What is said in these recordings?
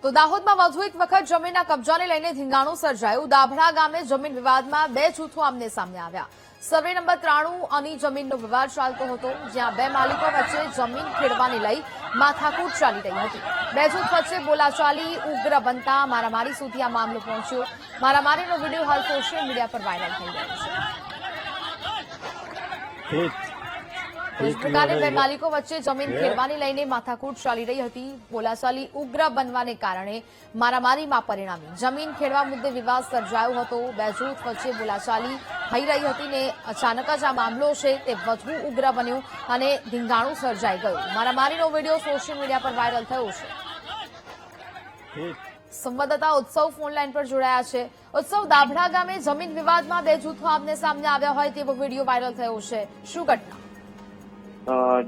તો દાહોદમાં વધુ એક વખત જમીનના કબજાને લઈને ધીંગાણું સર્જાયું। દાભડા ગામે જમીન વિવાદમાં બે જૂથો આમને સામે આવ્યા। સર્વે નંબર 93 અને જમીનનો વિવાદ ચાલતો હતો, જ્યાં બે માલિકો વચ્ચે જમીન ખેડવાને લઈ માથાકૂટ ચાલી રહી હતી। બે જૂથ વચ્ચે બોલાચાલી ઉગ્ર બનતા મારામારી સુધી આ મામલો પહોંચ્યો। મારામારીનો વિડીયો હાલ સોશિયલ મીડિયા પર વાયરલ થઈ રહ્યો છે। इस प्रकार બે માલિકો વચ્ચે જમીન ખેડવાને લઈને માથાકૂટ ચાલી રહી હતી। બોલાચાલી ઉગ્ર બનવાને કારણે મારામારીમાં પરિણામી જમીન ખેડવા મુદ્દે વિવાદ સર્જાયો હતો। બે જૂથ વચ્ચે બોલાચાલી થઈ રહી હતી ને અચાનક જ આ મામલો છે તે વધુ ઉગ્ર બન્યો અને ધીંગાણું સર્જાઈ ગયું। મારામારીનો વિડીયો સોશિયલ મીડિયા પર વાયરલ થયો છે। સંવાદદાતા ઉત્સવ ફોનલાઈન પર જોડાયા છે। ઉત્સવ, દાભડા ગામે જમીન વિવાદમાં બે જૂથો આમને સામને આવ્યા હોય તેવો વિડીયો વાયરલ થયો છે, શું ઘટના?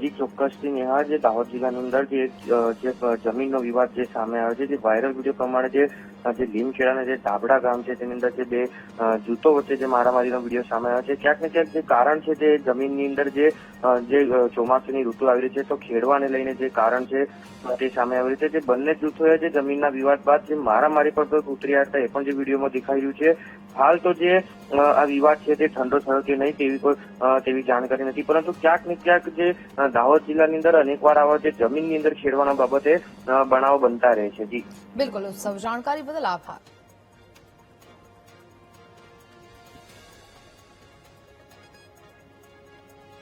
જી ચોક્કસથી નેહા, જે દાહોદ જિલ્લાની અંદર જે જમીનનો વિવાદ જે સામે આવ્યો છે, જે વાયરલ વિડીયો પ્રમાણે જે લીમખેડાના જે દાભડા ગામ છે તેની અંદર જે બે જૂથો વચ્ચે જે મારામારીનો વિડીયો સામે આવ્યો છે। ક્યાંક ને ક્યાંક જે કારણ છે તે જમીનની અંદર જે ચોમાસાની ઋતુ આવી રહી છે તો ખેડવાને લઈને જે કારણ છે તે સામે આવી રહ્યું છે। જે બંને જૂથોએ જે જમીનના વિવાદ બાદ જે મારામારી પર ઉતર્યા હતા એ પણ જે વિડીયોમાં દેખાઈ રહ્યું છે। હાલ તો જે આ વિવાદ છે તે ઠંડો થયો કે નહીં તેવી જાણકારી નથી, પરંતુ ક્યાંક ને ક્યાંક જે દાહોદ જિલ્લાની અંદર અનેકવાર આવા જે જમીનની અંદર ખેડવાના બાબતે બનાવો બનતા રહે છે। જી બિલકુલ, ઉત્સવ, જાણકારી બદલ આભાર।